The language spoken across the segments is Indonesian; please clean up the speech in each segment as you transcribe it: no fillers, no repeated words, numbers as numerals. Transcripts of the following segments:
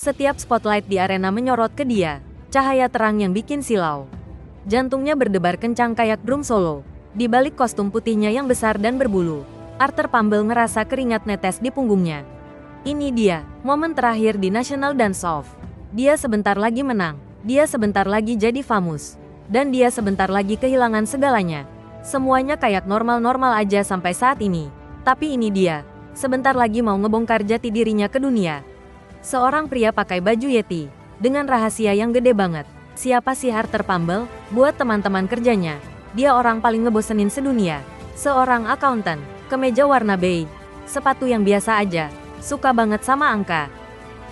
Setiap spotlight di arena menyorot ke dia, cahaya terang yang bikin silau. Jantungnya berdebar kencang kayak drum solo. Di balik kostum putihnya yang besar dan berbulu, Arthur Pumble ngerasa keringat netes di punggungnya. Ini dia, momen terakhir di National Dance-Off. Dia sebentar lagi menang, dia sebentar lagi jadi famous, dan dia sebentar lagi kehilangan segalanya. Semuanya kayak normal-normal aja sampai saat ini. Tapi ini dia, sebentar lagi mau ngebongkar jati dirinya ke dunia. Seorang pria pakai baju Yeti, dengan rahasia yang gede banget. Siapa sih Arthur Pumble? Buat teman-teman kerjanya, dia orang paling ngebosenin sedunia. Seorang accountant, kemeja warna beige, sepatu yang biasa aja, suka banget sama angka.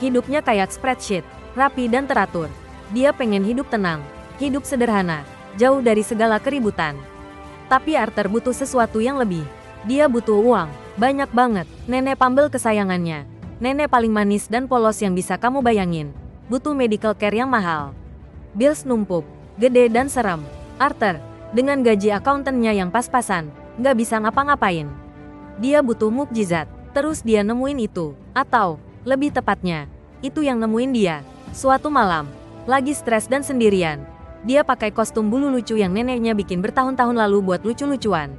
Hidupnya kayak spreadsheet, rapi dan teratur. Dia pengen hidup tenang, hidup sederhana, jauh dari segala keributan. Tapi Arthur butuh sesuatu yang lebih. Dia butuh uang, banyak banget. Nenek Pumble kesayangannya, nenek paling manis dan polos yang bisa kamu bayangin, butuh medical care yang mahal. Bills numpuk, gede dan serem. Arthur, dengan gaji akuntannya yang pas-pasan, nggak bisa ngapa-ngapain. Dia butuh mukjizat, terus dia nemuin itu. Atau, lebih tepatnya, itu yang nemuin dia. Suatu malam, lagi stres dan sendirian, dia pakai kostum bulu lucu yang neneknya bikin bertahun-tahun lalu buat lucu-lucuan.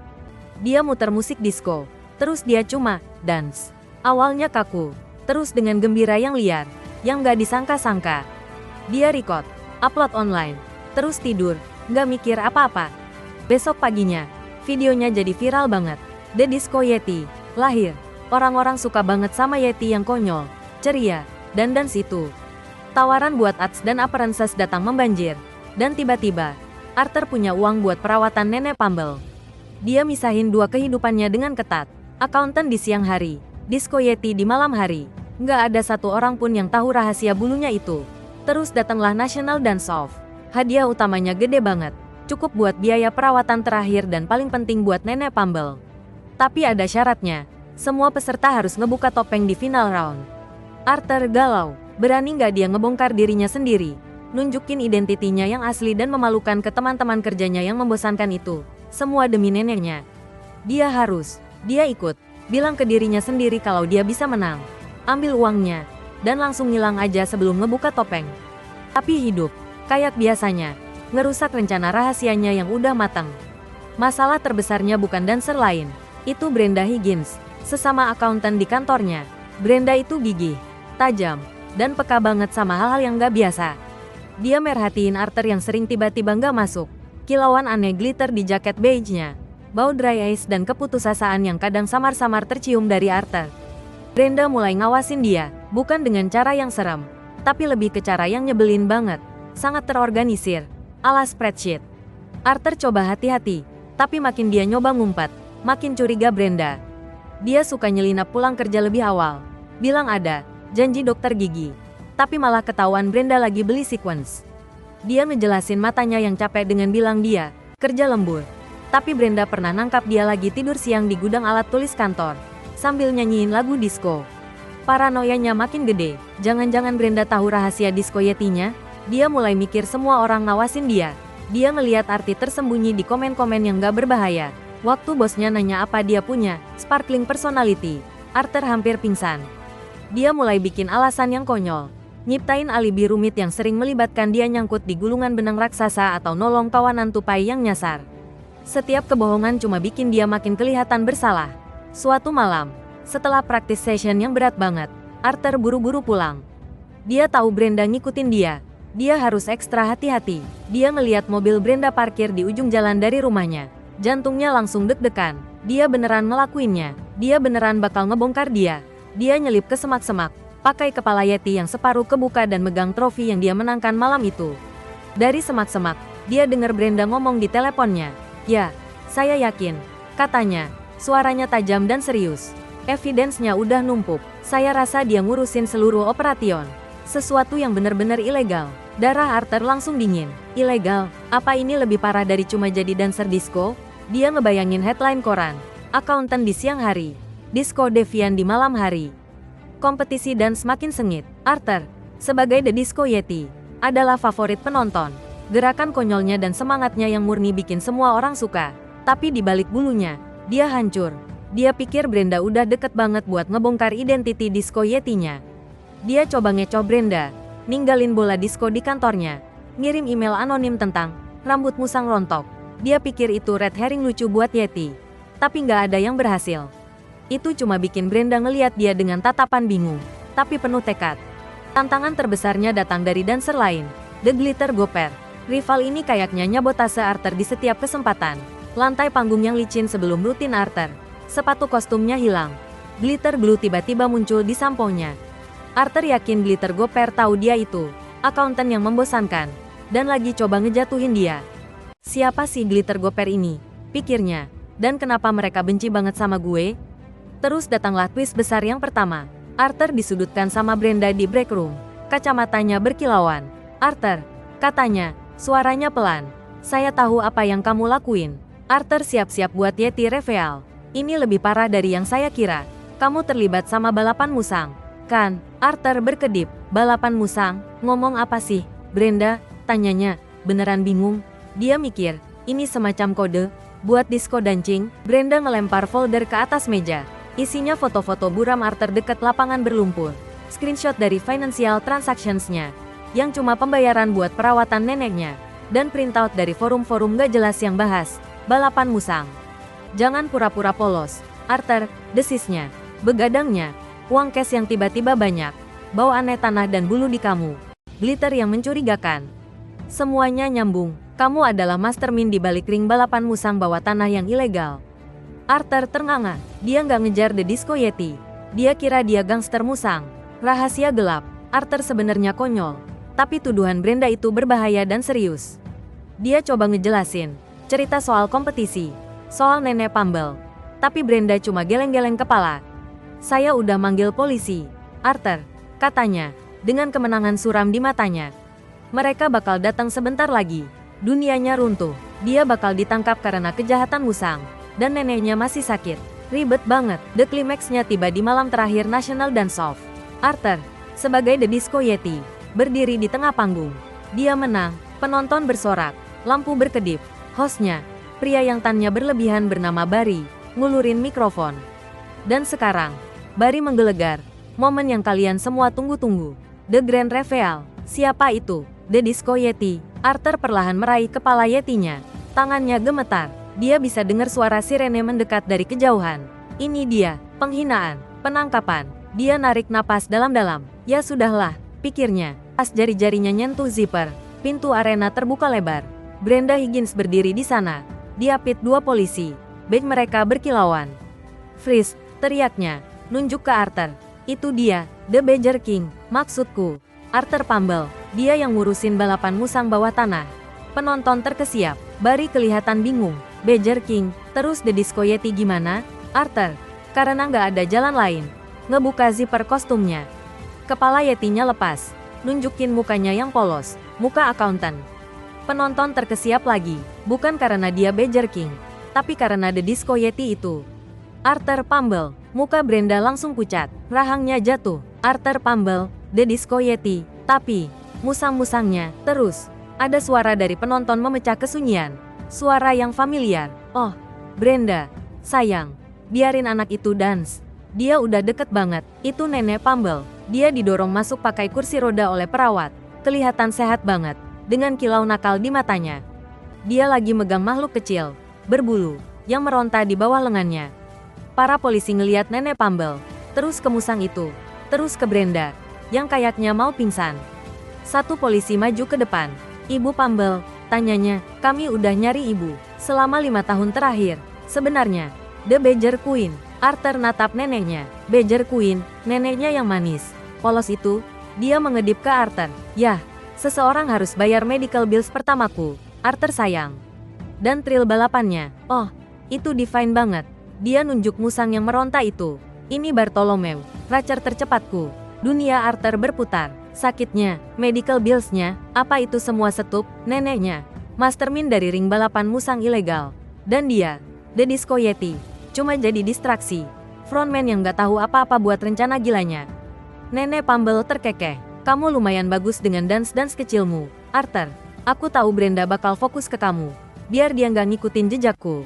Dia muter musik disco, terus dia cuma dance. Awalnya kaku, terus dengan gembira yang liar, yang gak disangka-sangka. Dia record, upload online, terus tidur, gak mikir apa-apa. Besok paginya, videonya jadi viral banget. The Disco Yeti lahir. Orang-orang suka banget sama Yeti yang konyol, ceria, dan dance itu. Tawaran buat ads dan appearances datang membanjir. Dan tiba-tiba, Arthur punya uang buat perawatan nenek Pumble. Dia misahin dua kehidupannya dengan ketat. Akuntan di siang hari, Disco Yeti di malam hari. Nggak ada satu orang pun yang tahu rahasia bulunya itu. Terus datanglah National Dance-Off. Hadiah utamanya gede banget. Cukup buat biaya perawatan terakhir dan paling penting buat nenek Pumble. Tapi ada syaratnya. Semua peserta harus ngebuka topeng di final round. Arthur galau. Berani nggak dia ngebongkar dirinya sendiri? Nunjukin identitinya yang asli dan memalukan ke teman-teman kerjanya yang membosankan itu. Semua demi neneknya. Dia ikut. Bilang ke dirinya sendiri kalau dia bisa menang. Ambil uangnya, dan langsung ngilang aja sebelum ngebuka topeng. Tapi hidup, kayak biasanya, ngerusak rencana rahasianya yang udah matang. Masalah terbesarnya bukan dancer lain. Itu Brenda Higgins, sesama akuntan di kantornya. Brenda itu gigih, tajam, dan peka banget sama hal-hal yang gak biasa. Dia merhatiin Arthur yang sering tiba-tiba nggak masuk. Kilauan aneh glitter di jaket beige-nya. Bau dry ice dan keputusasaan yang kadang samar-samar tercium dari Arthur. Brenda mulai ngawasin dia, bukan dengan cara yang serem, tapi lebih ke cara yang nyebelin banget. Sangat terorganisir, ala spreadsheet. Arthur coba hati-hati, tapi makin dia nyoba ngumpet, makin curiga Brenda. Dia suka nyelinap pulang kerja lebih awal. Bilang ada janji dokter gigi. Tapi malah ketahuan Brenda lagi beli sequence. Dia ngejelasin matanya yang capek dengan bilang dia kerja lembur. Tapi Brenda pernah nangkap dia lagi tidur siang di gudang alat tulis kantor, sambil nyanyiin lagu disco. Paranoianya makin gede. Jangan-jangan Brenda tahu rahasia disco Yetinya? Dia mulai mikir semua orang ngawasin dia. Dia ngeliat arti tersembunyi di komen-komen yang gak berbahaya. Waktu bosnya nanya apa dia punya sparkling personality, Arthur hampir pingsan. Dia mulai bikin alasan yang konyol. Nyiptain alibi rumit yang sering melibatkan dia nyangkut di gulungan benang raksasa atau nolong kawanan tupai yang nyasar. Setiap kebohongan cuma bikin dia makin kelihatan bersalah. Suatu malam, setelah practice session yang berat banget, Arthur buru-buru pulang. Dia tahu Brenda ngikutin dia. Dia harus ekstra hati-hati. Dia ngeliat mobil Brenda parkir di ujung jalan dari rumahnya. Jantungnya langsung deg-degan. Dia beneran ngelakuinnya. Dia beneran bakal ngebongkar dia. Dia nyelip ke semak-semak, pakai kepala Yeti yang separuh kebuka dan megang trofi yang dia menangkan malam itu. Dari semak-semak, dia dengar Brenda ngomong di teleponnya. Ya, saya yakin, katanya, suaranya tajam dan serius. Evidence-nya udah numpuk. Saya rasa dia ngurusin seluruh operation. Sesuatu yang benar-benar ilegal. Darah Arthur langsung dingin. Ilegal? Apa ini lebih parah dari cuma jadi dancer disco? Dia ngebayangin headline koran. Akuntan di siang hari, disco devian di malam hari. Kompetisi dan semakin sengit. Arthur, sebagai The Disco Yeti, adalah favorit penonton. Gerakan konyolnya dan semangatnya yang murni bikin semua orang suka. Tapi di balik bulunya, dia hancur. Dia pikir Brenda udah deket banget buat ngebongkar identiti Disco Yetinya. Dia coba ngecoh Brenda, ninggalin bola disko di kantornya, ngirim email anonim tentang rambut musang rontok. Dia pikir itu red herring lucu buat Yeti. Tapi nggak ada yang berhasil. Itu cuma bikin Brenda ngeliat dia dengan tatapan bingung, tapi penuh tekad. Tantangan terbesarnya datang dari dancer lain, The Glitter Gopher. Rival ini kayaknya nyabotase Arthur di setiap kesempatan. Lantai panggung yang licin sebelum rutin Arthur. Sepatu kostumnya hilang. Glitter Glue tiba-tiba muncul di samponya. Arthur yakin Glitter Gopher tahu dia itu akuntan yang membosankan, dan lagi coba ngejatuhin dia. Siapa sih Glitter Gopher ini? Pikirnya. Dan kenapa mereka benci banget sama gue? Terus datanglah twist besar yang pertama. Arthur disudutkan sama Brenda di break room. Kacamatanya berkilauan. Arthur, katanya, suaranya pelan. Saya tahu apa yang kamu lakuin. Arthur siap-siap buat Yeti reveal. Ini lebih parah dari yang saya kira. Kamu terlibat sama balapan musang, kan? Arthur berkedip. Balapan musang? Ngomong apa sih? Brenda, tanyanya. Beneran bingung. Dia mikir, ini semacam kode buat disko dancing. Brenda ngelempar folder ke atas meja. Isinya foto-foto buram Arthur dekat lapangan berlumpur. Screenshot dari financial transactions-nya, yang cuma pembayaran buat perawatan neneknya. Dan printout dari forum-forum gak jelas yang bahas balapan musang. Jangan pura-pura polos, Arthur, desisnya. Begadangnya, uang cash yang tiba-tiba banyak. Bau aneh tanah dan bulu di kamu. Glitter yang mencurigakan. Semuanya nyambung. Kamu adalah mastermind di balik ring balapan musang bawah tanah yang ilegal. Arthur ternganga. Dia nggak ngejar The Disco Yeti. Dia kira dia gangster musang. Rahasia gelap. Arthur sebenarnya konyol. Tapi tuduhan Brenda itu berbahaya dan serius. Dia coba ngejelasin. Cerita soal kompetisi. Soal nenek Pumble. Tapi Brenda cuma geleng-geleng kepala. Saya udah manggil polisi. Arthur, katanya, dengan kemenangan suram di matanya. Mereka bakal datang sebentar lagi. Dunianya runtuh. Dia bakal ditangkap karena kejahatan musang. Dan neneknya masih sakit. Ribet banget. The climax-nya tiba di malam terakhir National Dance-Off. Arthur, sebagai The Disco Yeti, berdiri di tengah panggung. Dia menang. Penonton bersorak. Lampu berkedip. Hostnya, pria yang tannya berlebihan bernama Barry, ngulurin mikrofon. Dan sekarang, Barry menggelegar. Momen yang kalian semua tunggu-tunggu. The Grand Reveal. Siapa itu? The Disco Yeti. Arthur perlahan meraih kepala Yetinya. Tangannya gemetar. Dia bisa dengar suara sirene mendekat dari kejauhan. Ini dia, penghinaan, penangkapan. Dia narik napas dalam-dalam. Ya sudahlah, pikirnya. Pas jari-jarinya nyentuh zipper, pintu arena terbuka lebar. Brenda Higgins berdiri di sana. Diapit dua polisi. Beg mereka berkilauan. Freeze, teriaknya, nunjuk ke Arthur. Itu dia, The Badger King, maksudku. Arthur Pumble, dia yang ngurusin balapan musang bawah tanah. Penonton terkesiap. Barry kelihatan bingung. Badger King, terus The Disco Yeti gimana? Arthur, karena nggak ada jalan lain. Ngebuka zipper kostumnya. Kepala Yetinya lepas. Nunjukin mukanya yang polos. Muka akuntan. Penonton terkesiap lagi. Bukan karena dia Badger King, tapi karena The Disco Yeti itu. Arthur Pumble. Muka Brenda langsung pucat. Rahangnya jatuh. Arthur Pumble, The Disco Yeti. Tapi, musang-musangnya, terus. Ada suara dari penonton memecah kesunyian. Suara yang familiar. Oh, Brenda. Sayang. Biarin anak itu dance. Dia udah deket banget. Itu nenek Pumble. Dia didorong masuk pakai kursi roda oleh perawat. Kelihatan sehat banget. Dengan kilau nakal di matanya. Dia lagi megang makhluk kecil. Berbulu. Yang meronta di bawah lengannya. Para polisi ngeliat nenek Pumble. Terus ke musang itu. Terus ke Brenda. Yang kayaknya mau pingsan. Satu polisi maju ke depan. Ibu Pumble, tanyanya, kami udah nyari ibu selama 5 tahun terakhir. Sebenarnya, The Badger Queen. Arthur natap neneknya. Badger Queen, neneknya yang manis. Polos itu, dia mengedip ke Arthur. Yah, seseorang harus bayar medical bills pertamaku. Arthur sayang. Dan thrill balapannya. Oh, itu divine banget. Dia nunjuk musang yang meronta itu. Ini Bartholomew, racer tercepatku. Dunia Arthur berputar. Sakitnya, medical bills-nya, apa itu semua setup, neneknya. Mastermind dari ring balapan musang ilegal. Dan dia, The Disco Yeti, cuma jadi distraksi. Frontman yang gak tahu apa-apa buat rencana gilanya. Nenek Pumble terkekeh. Kamu lumayan bagus dengan dance-dance kecilmu, Arthur. Aku tahu Brenda bakal fokus ke kamu. Biar dia gak ngikutin jejakku.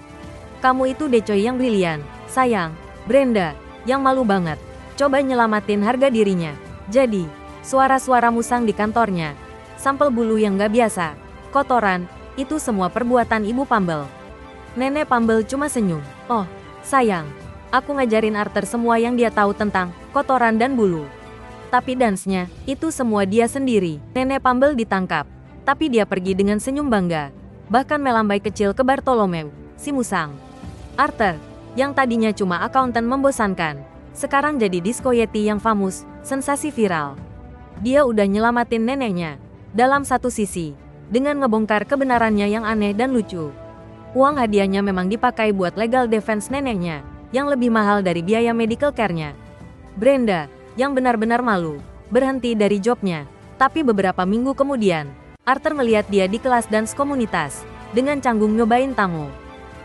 Kamu itu decoy yang brilian. Sayang, Brenda, yang malu banget. Coba nyelamatin harga dirinya. Jadi, suara-suara musang di kantornya, sampel bulu yang gak biasa, kotoran, itu semua perbuatan Ibu Pumble. Nenek Pumble cuma senyum. Oh, sayang, aku ngajarin Arthur semua yang dia tahu tentang kotoran dan bulu. Tapi dance-nya, itu semua dia sendiri. Nenek Pumble ditangkap, tapi dia pergi dengan senyum bangga. Bahkan melambai kecil ke Bartholomew, si musang. Arthur, yang tadinya cuma akuntan membosankan, sekarang jadi disco yeti yang famous, sensasi viral. Dia udah nyelamatin neneknya. Dalam satu sisi, dengan ngebongkar kebenarannya yang aneh dan lucu. Uang hadiahnya memang dipakai buat legal defense neneknya, yang lebih mahal dari biaya medical care-nya. Brenda, yang benar-benar malu, berhenti dari jobnya. Tapi beberapa minggu kemudian, Arthur melihat dia di kelas dance komunitas, dengan canggung nyobain tango.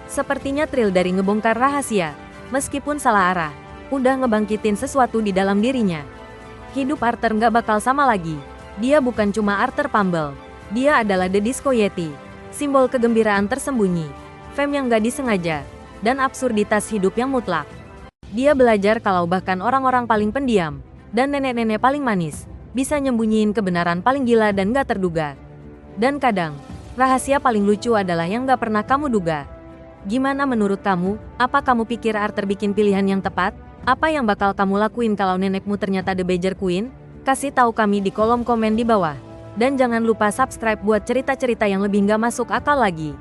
Sepertinya thrill dari ngebongkar rahasia, meskipun salah arah, udah ngebangkitin sesuatu di dalam dirinya. Hidup Arthur nggak bakal sama lagi. Dia bukan cuma Arthur Pumble, dia adalah The Disco Yeti, simbol kegembiraan tersembunyi, fame yang nggak disengaja, dan absurditas hidup yang mutlak. Dia belajar kalau bahkan orang-orang paling pendiam, dan nenek-nenek paling manis, bisa nyembunyiin kebenaran paling gila dan nggak terduga. Dan kadang, rahasia paling lucu adalah yang nggak pernah kamu duga. Gimana menurut kamu? Apa kamu pikir Arthur bikin pilihan yang tepat? Apa yang bakal kamu lakuin kalau nenekmu ternyata The Badger Queen? Kasih tahu kami di kolom komen di bawah. Dan jangan lupa subscribe buat cerita-cerita yang lebih nggak masuk akal lagi.